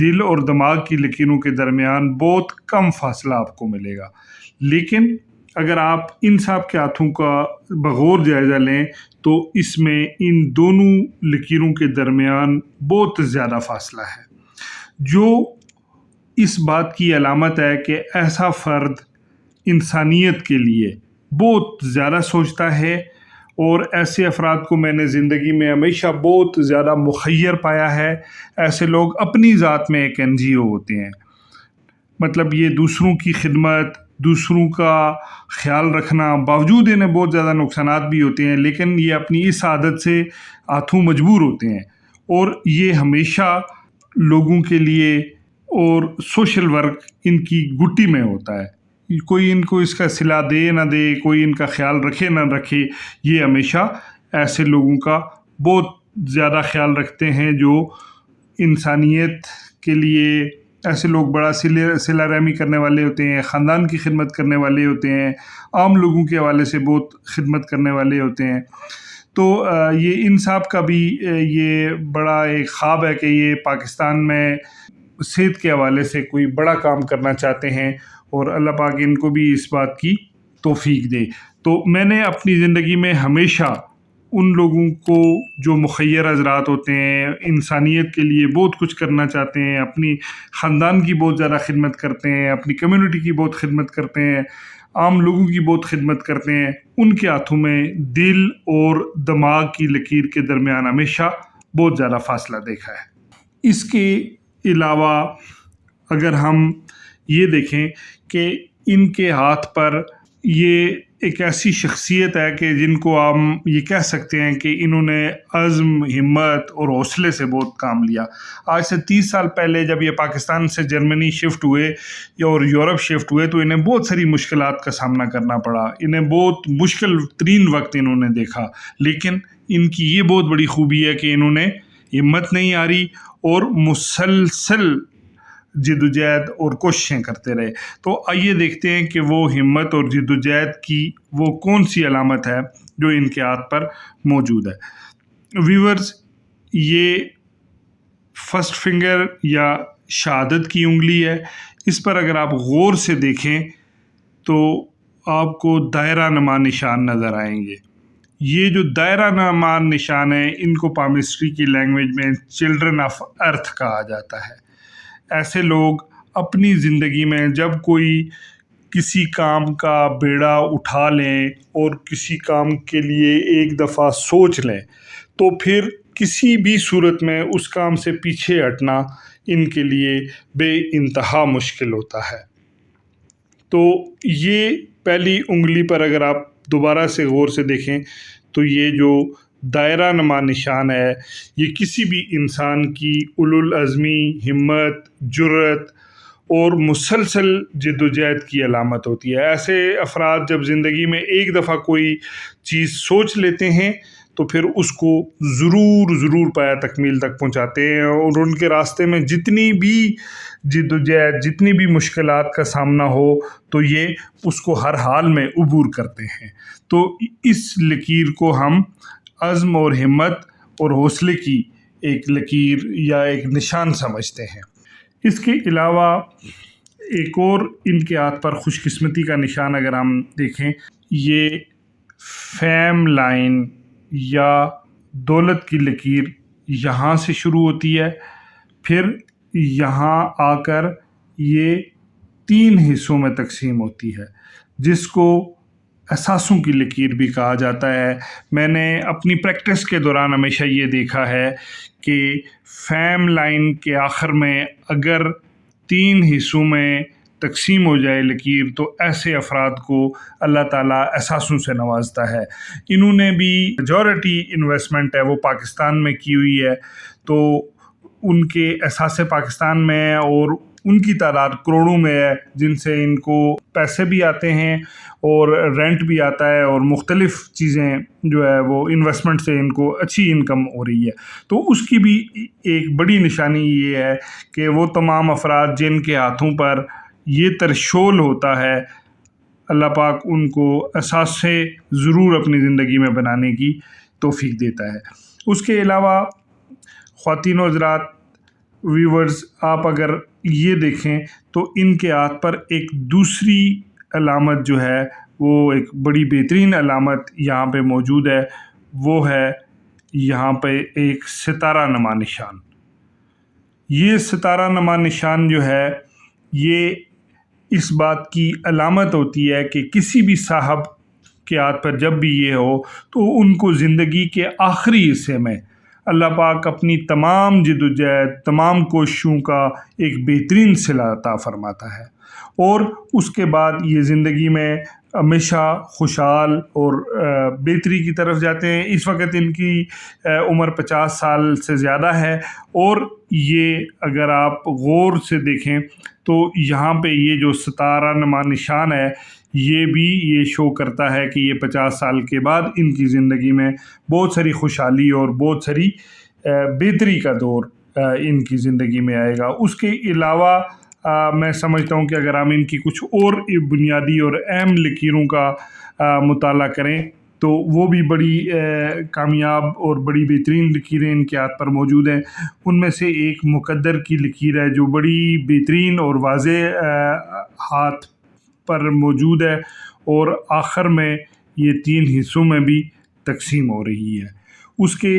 دل اور دماغ کی لکیروں کے درمیان بہت کم فاصلہ آپ کو ملے گا، لیکن اگر آپ ان صاحب کے ہاتھوں کا بغور جائزہ لیں تو اس میں ان دونوں لکیروں کے درمیان بہت زیادہ فاصلہ ہے، جو اس بات کی علامت ہے کہ ایسا فرد انسانیت کے لیے بہت زیادہ سوچتا ہے، اور ایسے افراد کو میں نے زندگی میں ہمیشہ بہت زیادہ مخیر پایا ہے۔ ایسے لوگ اپنی ذات میں ایک NGO ہوتے ہیں، مطلب یہ دوسروں کی خدمت، دوسروں کا خیال رکھنا، باوجود انہیں بہت زیادہ نقصانات بھی ہوتے ہیں، لیکن یہ اپنی اس عادت سے ہاتھوں مجبور ہوتے ہیں، اور یہ ہمیشہ لوگوں کے لیے اور سوشل ورک ان کی گٹی میں ہوتا ہے۔ کوئی ان کو اس کا صلہ دے نہ دے، کوئی ان کا خیال رکھے نہ رکھے، یہ ہمیشہ ایسے لوگوں کا بہت زیادہ خیال رکھتے ہیں جو انسانیت کے لیے، ایسے لوگ بڑا صلہ رحمی کرنے والے ہوتے ہیں، خاندان کی خدمت کرنے والے ہوتے ہیں، عام لوگوں کے حوالے سے بہت خدمت کرنے والے ہوتے ہیں۔ تو یہ ان صاحب کا بھی یہ بڑا ایک خواب ہے کہ یہ پاکستان میں صحت کے حوالے سے کوئی بڑا کام کرنا چاہتے ہیں، اور اللہ پاک ان کو بھی اس بات کی توفیق دے۔ تو میں نے اپنی زندگی میں ہمیشہ ان لوگوں کو جو مخیر حضرات ہوتے ہیں، انسانیت کے لیے بہت کچھ کرنا چاہتے ہیں، اپنی خاندان کی بہت زیادہ خدمت کرتے ہیں، اپنی کمیونٹی کی بہت خدمت کرتے ہیں، عام لوگوں کی بہت خدمت کرتے ہیں، ان کے ہاتھوں میں دل اور دماغ کی لکیر کے درمیان ہمیشہ بہت زیادہ فاصلہ دیکھا ہے۔ اس کے علاوہ اگر ہم یہ دیکھیں کہ ان کے ہاتھ پر یہ ایک ایسی شخصیت ہے کہ جن کو ہم یہ کہہ سکتے ہیں کہ انہوں نے عزم، ہمت اور حوصلے سے بہت کام لیا۔ آج سے 30 سال پہلے جب یہ پاکستان سے جرمنی شفٹ ہوئے اور یورپ شفٹ ہوئے تو انہیں بہت ساری مشکلات کا سامنا کرنا پڑا، انہیں بہت مشکل ترین وقت انہوں نے دیکھا، لیکن ان کی یہ بہت بڑی خوبی ہے کہ انہوں نے ہمت نہیں ہاری اور مسلسل جدوجہد اور کوششیں کرتے رہے۔ تو آئیے دیکھتے ہیں کہ وہ ہمت اور جدوجہد کی وہ کون سی علامت ہے جو ان کے ہاتھ پر موجود ہے۔ ویورز، یہ فرسٹ فنگر یا شہادت کی انگلی ہے، اس پر اگر آپ غور سے دیکھیں تو آپ کو دائرہ نما نشان نظر آئیں گے۔ یہ جو دائرہ نما نشان ہے ان کو پامسٹری کی لینگویج میں چلڈرن آف ارتھ کہا جاتا ہے۔ ایسے لوگ اپنی زندگی میں جب کوئی کسی کام کا بیڑا اٹھا لیں اور کسی کام کے لیے ایک دفعہ سوچ لیں تو پھر کسی بھی صورت میں اس کام سے پیچھے ہٹنا ان کے لیے بے انتہا مشکل ہوتا ہے۔ تو یہ پہلی انگلی پر اگر آپ دوبارہ سے غور سے دیکھیں تو یہ جو دائرہ نما نشان ہے یہ کسی بھی انسان کی اولوالعزمی، ہمت، جرأت اور مسلسل جدوجہد کی علامت ہوتی ہے۔ ایسے افراد جب زندگی میں ایک دفعہ کوئی چیز سوچ لیتے ہیں تو پھر اس کو ضرور پایا تکمیل تک پہنچاتے ہیں، اور ان کے راستے میں جتنی بھی جدوجہد، جتنی بھی مشکلات کا سامنا ہو تو یہ اس کو ہر حال میں عبور کرتے ہیں۔ تو اس لکیر کو ہم عزم اور ہمت اور حوصلے کی ایک لکیر یا ایک نشان سمجھتے ہیں۔ اس کے علاوہ ایک اور ان کے ہاتھ پر خوش قسمتی کا نشان اگر ہم دیکھیں، یہ فیم لائن یا دولت کی لکیر یہاں سے شروع ہوتی ہے، پھر یہاں آ کر یہ 3 حصوں میں تقسیم ہوتی ہے، جس کو احساسوں کی لکیر بھی کہا جاتا ہے۔ میں نے اپنی پریکٹس کے دوران ہمیشہ یہ دیکھا ہے کہ فیم لائن کے آخر میں اگر 3 حصوں میں تقسیم ہو جائے لکیر تو ایسے افراد کو اللہ تعالیٰ احساسوں سے نوازتا ہے۔ انہوں نے بھی میجورٹی انویسٹمنٹ ہے وہ پاکستان میں کی ہوئی ہے، تو ان کے احساس پاکستان میں ہے اور ان کی تعداد کروڑوں میں ہے، جن سے ان کو پیسے بھی آتے ہیں اور رینٹ بھی آتا ہے اور مختلف چیزیں جو ہے وہ انویسٹمنٹ سے ان کو اچھی انکم ہو رہی ہے۔ تو اس کی بھی ایک بڑی نشانی یہ ہے کہ وہ تمام افراد جن کے ہاتھوں پر یہ ترشول ہوتا ہے، اللہ پاک ان کو احساس سے ضرور اپنی زندگی میں بنانے کی توفیق دیتا ہے۔ اس کے علاوہ خواتین و حضرات، ویورز آپ اگر یہ دیکھیں تو ان کے ہاتھ پر ایک دوسری علامت جو ہے وہ ایک بڑی بہترین علامت یہاں پہ موجود ہے، وہ ہے یہاں پہ ایک ستارہ نما نشان۔ یہ ستارہ نما نشان جو ہے یہ اس بات کی علامت ہوتی ہے کہ کسی بھی صاحب کے ہاتھ پر جب بھی یہ ہو تو ان کو زندگی کے آخری حصے میں اللہ پاک اپنی تمام جد و جہد، تمام کوششوں کا ایک بہترین صلہ عطا فرماتا ہے، اور اس کے بعد یہ زندگی میں ہمیشہ خوشحال اور بہتری کی طرف جاتے ہیں۔ اس وقت ان کی عمر 50 سال سے زیادہ ہے، اور یہ اگر آپ غور سے دیکھیں تو یہاں پہ یہ جو ستارہ نما نشان ہے یہ بھی یہ شو کرتا ہے کہ یہ 50 سال کے بعد ان کی زندگی میں بہت ساری خوشحالی اور بہت ساری بہتری کا دور ان کی زندگی میں آئے گا۔ اس کے علاوہ میں سمجھتا ہوں کہ اگر ہم ان کی کچھ اور بنیادی اور اہم لکیروں کا مطالعہ کریں تو وہ بھی بڑی کامیاب اور بڑی بہترین لکیریں ان کے ہاتھ پر موجود ہیں۔ ان میں سے ایک مقدر کی لکیر ہے جو بڑی بہترین اور واضح ہاتھ پر موجود ہے، اور آخر میں یہ 3 حصوں میں بھی تقسیم ہو رہی ہے۔ اس کے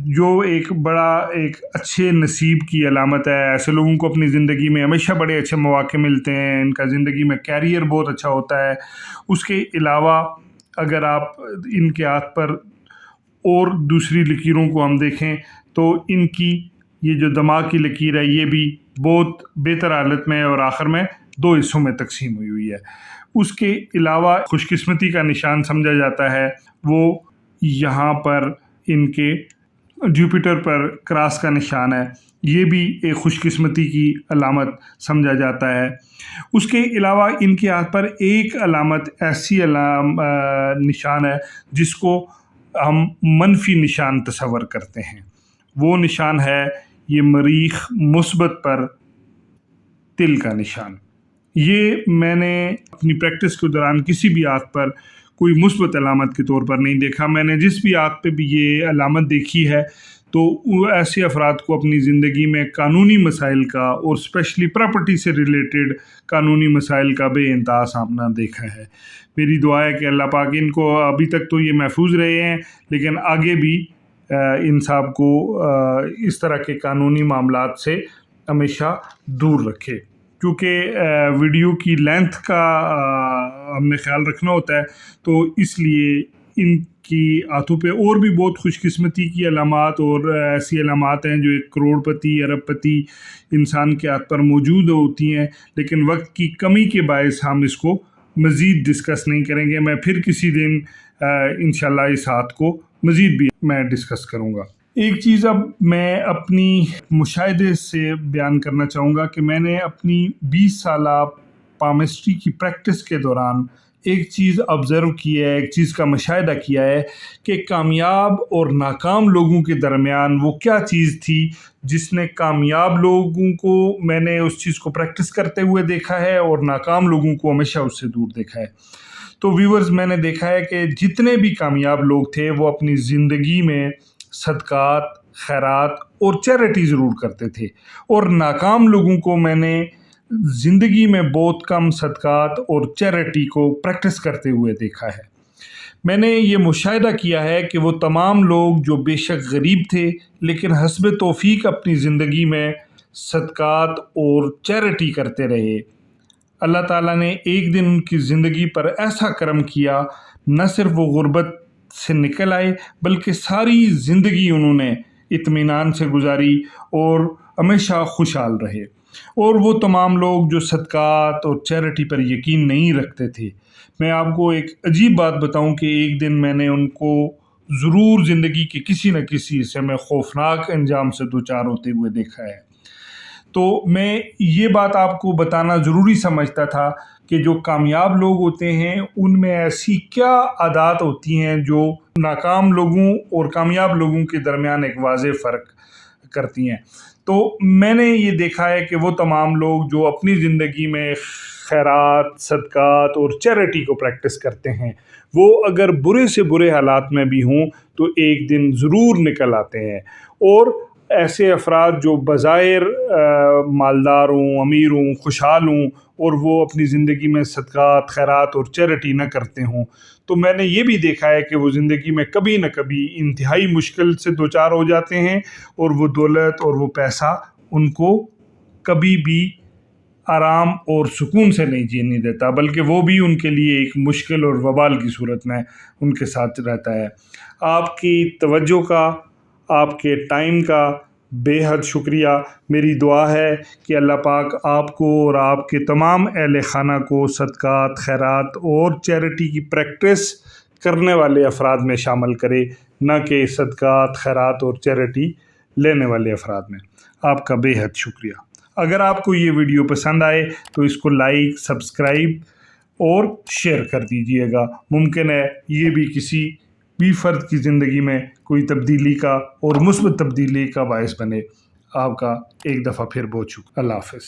جو ایک بڑا ایک اچھے نصیب کی علامت ہے، ایسے لوگوں کو اپنی زندگی میں ہمیشہ بڑے اچھے مواقع ملتے ہیں، ان کا زندگی میں کیریئر بہت اچھا ہوتا ہے۔ اس کے علاوہ اگر آپ ان کے ہاتھ پر اور دوسری لکیروں کو ہم دیکھیں تو ان کی یہ جو دماغ کی لکیر ہے یہ بھی بہت بہتر حالت میں ہے اور آخر میں 2 حصوں میں تقسیم ہوئی ہے۔ اس کے علاوہ خوش قسمتی کا نشان سمجھا جاتا ہے، وہ یہاں پر ان کے جوپیٹر پر کراس کا نشان ہے، یہ بھی ایک خوش قسمتی کی علامت سمجھا جاتا ہے۔ اس کے علاوہ ان کے ہاتھ پر ایک علامت ایسی نشان ہے جس کو ہم منفی نشان تصور کرتے ہیں، وہ نشان ہے یہ مریخ مثبت پر تل کا نشان۔ یہ میں نے اپنی پریکٹس کے دوران کسی بھی ہاتھ پر کوئی مثبت علامت کے طور پر نہیں دیکھا۔ میں نے جس بھی ہاتھ پہ بھی یہ علامت دیکھی ہے تو ایسے افراد کو اپنی زندگی میں قانونی مسائل کا اور اسپیشلی پراپرٹی سے ریلیٹڈ قانونی مسائل کا بے انتہا سامنا دیکھا ہے۔ میری دعا ہے کہ اللہ پاک ان کو ابھی تک تو یہ محفوظ رہے ہیں لیکن آگے بھی ان صاحب کو اس طرح کے قانونی معاملات سے ہمیشہ دور رکھے، کیونکہ ویڈیو کی لینتھ کا ہم نے خیال رکھنا ہوتا ہے، تو اس لیے ان کی ہاتھوں پہ اور بھی بہت خوش قسمتی کی علامات اور ایسی علامات ہیں جو ایک کروڑ پتی ارب پتی انسان کے ہاتھ پر موجود ہوتی ہیں، لیکن وقت کی کمی کے باعث ہم اس کو مزید ڈسکس نہیں کریں گے۔ میں پھر کسی دن انشاءاللہ اس ہاتھ کو مزید بھی میں ڈسکس کروں گا۔ ایک چیز اب میں اپنی مشاہدے سے بیان کرنا چاہوں گا کہ میں نے اپنی 20 سالہ پامسٹری کی پریکٹس کے دوران ایک چیز آبزرو کی ہے، ایک چیز کا مشاہدہ کیا ہے کہ کامیاب اور ناکام لوگوں کے درمیان وہ کیا چیز تھی جس نے کامیاب لوگوں کو میں نے اس چیز کو پریکٹس کرتے ہوئے دیکھا ہے اور ناکام لوگوں کو ہمیشہ اس سے دور دیکھا ہے۔ تو ویورز، میں نے دیکھا ہے کہ جتنے بھی کامیاب لوگ تھے وہ اپنی زندگی میں صدقات، خیرات اور چیریٹی ضرور کرتے تھے، اور ناکام لوگوں کو میں نے زندگی میں بہت کم صدقات اور چیریٹی کو پریکٹس کرتے ہوئے دیکھا ہے۔ میں نے یہ مشاہدہ کیا ہے کہ وہ تمام لوگ جو بے شک غریب تھے لیکن حسب توفیق اپنی زندگی میں صدقات اور چیریٹی کرتے رہے، اللہ تعالیٰ نے ایک دن ان کی زندگی پر ایسا کرم کیا، نہ صرف وہ غربت سے نکل آئے بلکہ ساری زندگی انہوں نے اطمینان سے گزاری اور ہمیشہ خوشحال رہے۔ اور وہ تمام لوگ جو صدقات اور چیریٹی پر یقین نہیں رکھتے تھے، میں آپ کو ایک عجیب بات بتاؤں کہ ایک دن میں نے ان کو ضرور زندگی کے کسی نہ کسی حصے میں خوفناک انجام سے دوچار ہوتے ہوئے دیکھا ہے۔ تو میں یہ بات آپ کو بتانا ضروری سمجھتا تھا کہ جو کامیاب لوگ ہوتے ہیں ان میں ایسی کیا عادات ہوتی ہیں جو ناکام لوگوں اور کامیاب لوگوں کے درمیان ایک واضح فرق کرتی ہیں۔ تو میں نے یہ دیکھا ہے کہ وہ تمام لوگ جو اپنی زندگی میں خیرات، صدقات اور چیریٹی کو پریکٹس کرتے ہیں، وہ اگر برے سے برے حالات میں بھی ہوں تو ایک دن ضرور نکل آتے ہیں، اور ایسے افراد جو بظاہر مالدار ہوں، امیر ہوں، خوشحال ہوں اور وہ اپنی زندگی میں صدقات، خیرات اور چیریٹی نہ کرتے ہوں، تو میں نے یہ بھی دیکھا ہے کہ وہ زندگی میں کبھی نہ کبھی انتہائی مشکل سے دوچار ہو جاتے ہیں، اور وہ دولت اور وہ پیسہ ان کو کبھی بھی آرام اور سکون سے نہیں جینے دیتا، بلکہ وہ بھی ان کے لیے ایک مشکل اور وبال کی صورت میں ان کے ساتھ رہتا ہے۔ آپ کی توجہ کا، آپ کے ٹائم کا بے حد شکریہ۔ میری دعا ہے کہ اللہ پاک آپ کو اور آپ کے تمام اہل خانہ کو صدقات، خیرات اور چیریٹی کی پریکٹس کرنے والے افراد میں شامل کرے، نہ کہ صدقات، خیرات اور چیریٹی لینے والے افراد میں۔ آپ کا بے حد شکریہ۔ اگر آپ کو یہ ویڈیو پسند آئے تو اس کو لائک، سبسکرائب اور شیئر کر دیجئے گا۔ ممکن ہے یہ بھی کسی بھی فرد کی زندگی میں کوئی تبدیلی کا اور مثبت تبدیلی کا باعث بنے۔ آپ کا ایک دفعہ پھر بہت شکریہ۔ اللہ حافظ۔